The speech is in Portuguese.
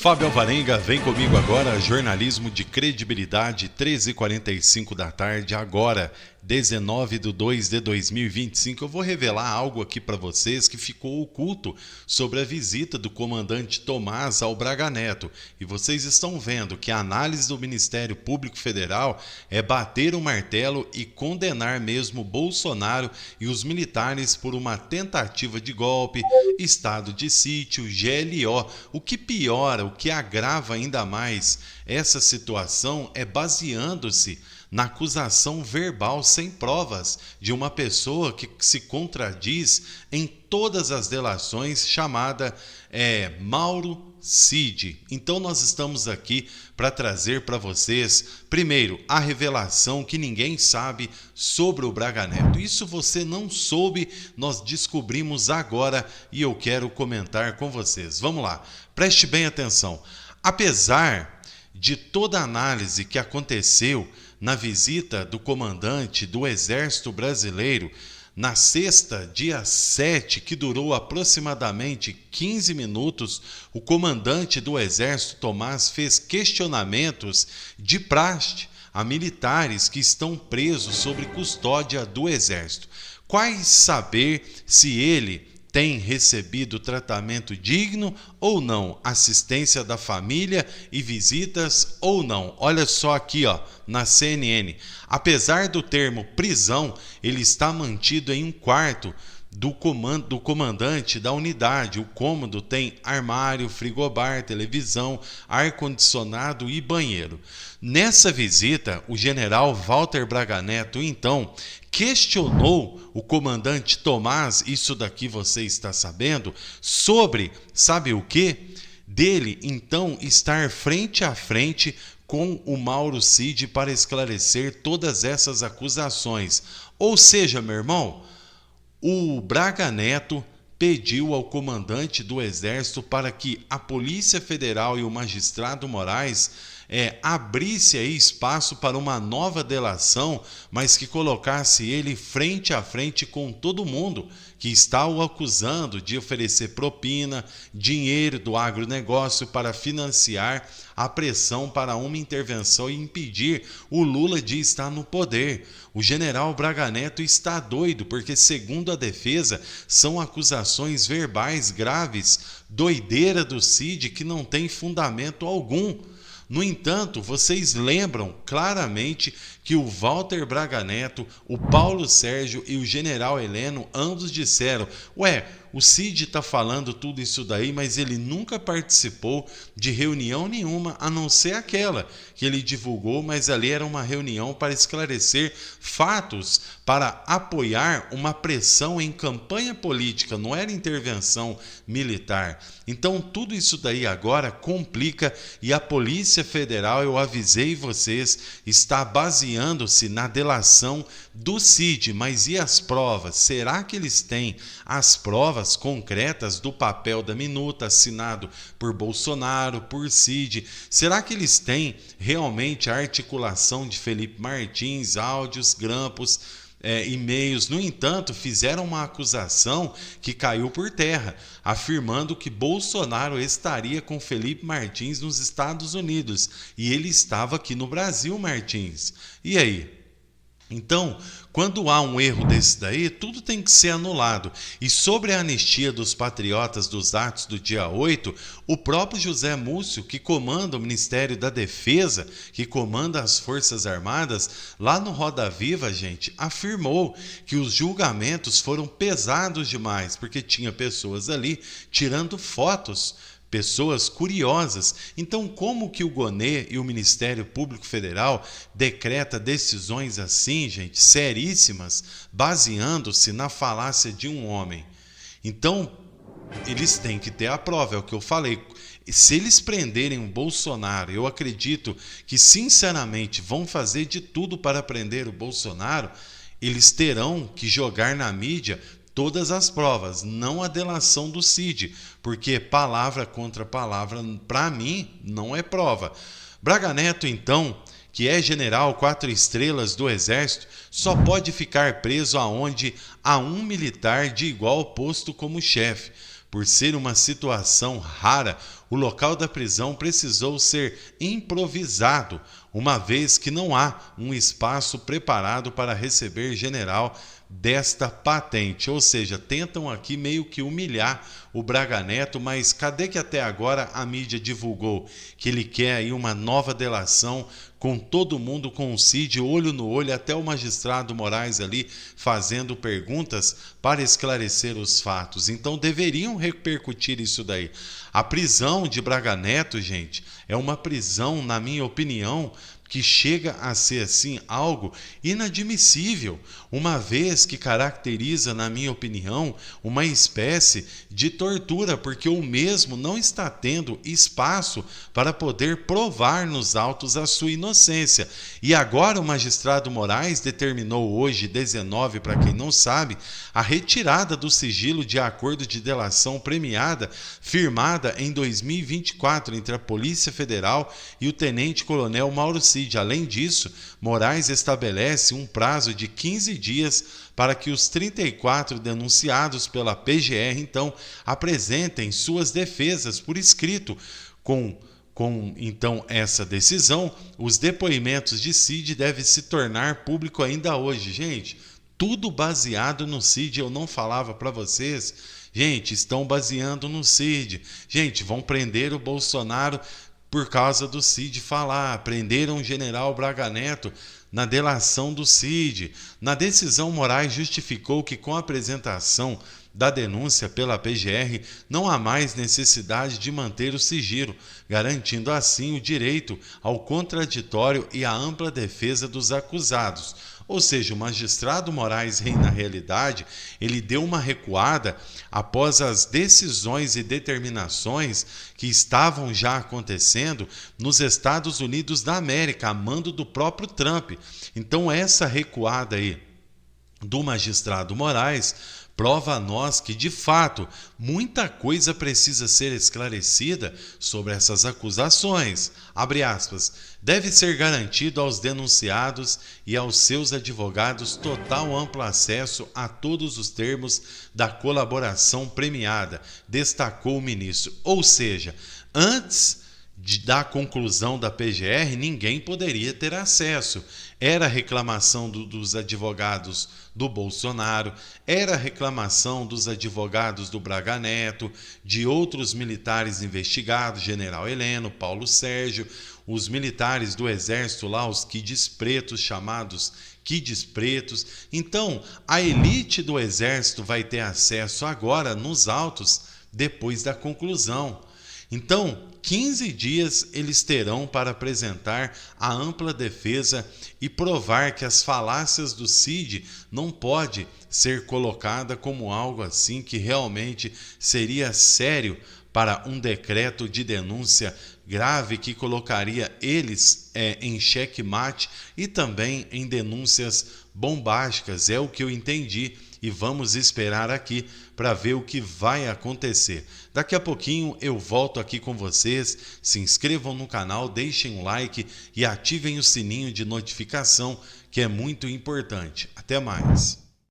Fábio Alvarenga, vem comigo agora, jornalismo de credibilidade, 13h45 da tarde, agora, 19/2 de 2025. Eu vou revelar algo aqui para vocês que ficou oculto sobre a visita do comandante Tomás ao Braga Neto. E vocês estão vendo que a análise do Ministério Público Federal é bater o martelo e condenar mesmo Bolsonaro e os militares por uma tentativa de golpe, estado de sítio, GLO. O que piora, o que agrava ainda mais essa situação é baseando-se na acusação verbal sem provas de uma pessoa que se contradiz em todas as delações, chamada Mauro Cid. Então nós estamos aqui para trazer para vocês, primeiro, a revelação que ninguém sabe sobre o Braga Neto. Isso você não soube, nós descobrimos agora e eu quero comentar com vocês. Vamos lá, preste bem atenção. Apesar de toda a análise que aconteceu na visita do comandante do Exército Brasileiro na sexta, dia 7, que durou aproximadamente 15 minutos, o comandante do Exército, Tomás, fez questionamentos de praxe a militares que estão presos sob custódia do Exército. Quais saber se ele tem recebido tratamento digno ou não, assistência da família e visitas ou não. Olha só aqui, na CNN. Apesar do termo prisão, ele está mantido em um quarto do comandante da unidade. O cômodo tem armário, frigobar, televisão, ar-condicionado e banheiro. Nessa visita, o general Walter Braga Neto, então, questionou o comandante Tomás, isso daqui você está sabendo, sobre, sabe o quê? Dele, então, estar frente a frente com o Mauro Cid para esclarecer todas essas acusações. Ou seja, meu irmão, o Braga Neto pediu ao comandante do Exército para que a Polícia Federal e o magistrado Moraes abrisse aí espaço para uma nova delação, mas que colocasse ele frente a frente com todo mundo que está o acusando de oferecer propina, dinheiro do agronegócio para financiar a pressão para uma intervenção e impedir o Lula de estar no poder. O general Braga Neto está doido porque, segundo a defesa, são acusações verbais graves, doideira do Cid que não tem fundamento algum. No entanto, vocês lembram claramente que o Walter Braga Neto, o Paulo Sérgio e o general Heleno ambos disseram: o Cid está falando tudo isso daí, mas ele nunca participou de reunião nenhuma, a não ser aquela que ele divulgou, mas ali era uma reunião para esclarecer fatos, para apoiar uma pressão em campanha política, não era intervenção militar. Então tudo isso daí agora complica e a Polícia Federal, eu avisei vocês, está baseando-se na delação do Cid. Mas e as provas? Será que eles têm as provas concretas do papel da minuta assinado por Bolsonaro, por Cid? Será que eles têm realmente a articulação de Felipe Martins, áudios, grampos, e-mails? No entanto, fizeram uma acusação que caiu por terra, afirmando que Bolsonaro estaria com Felipe Martins nos Estados Unidos e ele estava aqui no Brasil, Martins. E aí? Então, quando há um erro desse daí, tudo tem que ser anulado. E sobre a anistia dos patriotas dos atos do dia 8, o próprio José Múcio, que comanda o Ministério da Defesa, que comanda as Forças Armadas, lá no Roda Viva, gente, afirmou que os julgamentos foram pesados demais, porque tinha pessoas ali tirando fotos, pessoas curiosas. Então, como que o Gonê e o Ministério Público Federal decreta decisões assim, gente, seríssimas, baseando-se na falácia de um homem? Então, eles têm que ter a prova, é o que eu falei. Se eles prenderem o Bolsonaro, eu acredito que, sinceramente, vão fazer de tudo para prender o Bolsonaro, eles terão que jogar na mídia todas as provas, não a delação do Cid, porque palavra contra palavra, para mim, não é prova. Braga Neto, então, que é general 4 estrelas do Exército, só pode ficar preso aonde há um militar de igual posto como chefe. Por ser uma situação rara, o local da prisão precisou ser improvisado, uma vez que não há um espaço preparado para receber general desta patente. Ou seja, tentam aqui meio que humilhar o Braga Neto, mas cadê que até agora a mídia divulgou que ele quer aí uma nova delação com todo mundo, com o Cid, olho no olho, até o magistrado Moraes ali fazendo perguntas para esclarecer os fatos. Então deveriam repercutir isso daí. A prisão de Braga Neto, gente, é uma prisão, na minha opinião, que chega a ser assim algo inadmissível, uma vez que caracteriza, na minha opinião, uma espécie de tortura, porque o mesmo não está tendo espaço para poder provar nos autos a sua inocência. E agora o magistrado Moraes determinou hoje, 19, para quem não sabe, a retirada do sigilo de acordo de delação premiada firmada em 2024 entre a Polícia Federal e o tenente-coronel Mauro Cid. Além disso, Moraes estabelece um prazo de 15 dias para que os 34 denunciados pela PGR, então, apresentem suas defesas por escrito. Com então essa decisão, os depoimentos de Cid devem se tornar público ainda hoje. Gente, tudo baseado no Cid, eu não falava para vocês. Gente, estão baseando no Cid. Gente, vão prender o Bolsonaro por causa do Cid falar. Prenderam o general Braga Neto na delação do Cid. Na decisão, Moraes justificou que com a apresentação da denúncia pela PGR não há mais necessidade de manter o sigilo, garantindo assim o direito ao contraditório e à ampla defesa dos acusados. Ou seja, o magistrado Moraes, na realidade, ele deu uma recuada após as decisões e determinações que estavam já acontecendo nos Estados Unidos da América, a mando do próprio Trump. Então, essa recuada aí do magistrado Moraes prova a nós que, de fato, muita coisa precisa ser esclarecida sobre essas acusações. Abre aspas. Deve ser garantido aos denunciados e aos seus advogados total amplo acesso a todos os termos da colaboração premiada, destacou o ministro. Ou seja, antes da conclusão da PGR, ninguém poderia ter acesso. Era reclamação dos advogados do Bolsonaro, era reclamação dos advogados do Braga Neto, de outros militares investigados, General Heleno, Paulo Sérgio, os militares do Exército lá, os quides pretos, chamados quides pretos. Então, a elite do Exército vai ter acesso agora nos autos depois da conclusão. Então, 15 dias eles terão para apresentar a ampla defesa e provar que as falácias do Cid não pode ser colocada como algo assim que realmente seria sério para um decreto de denúncia grave que colocaria eles em xeque-mate e também em denúncias bombásticas. É o que eu entendi e vamos esperar aqui para ver o que vai acontecer. Daqui a pouquinho eu volto aqui com vocês. Se inscrevam no canal, deixem um like e ativem o sininho de notificação, que é muito importante. Até mais.